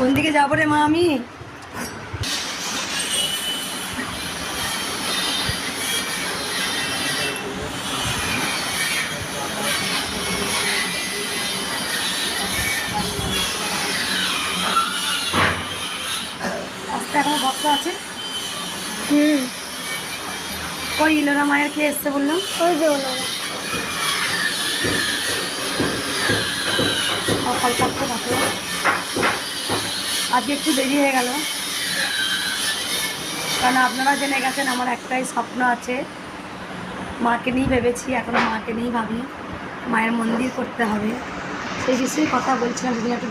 কোন দিকে যাবো রে মা আমি? আজকে এখনো ভক্ত আছে? কই ইলোরা মায়ের কে এসছে বললাম? ওই যে ওনারা। কলকাতা দেখো, আজকে একটু দেরি হয়ে গেল, কারণ আপনারা জেনে গেছেন আমার একটাই স্বপ্ন আছে, মাকে নিয়েই ভেবেছি, এখনও মাকে নিয়েই ভাবি, মায়ের মন্দির করতে হবে, সেই বিষয়ে কথা বলছিলাম, সেদিন একটু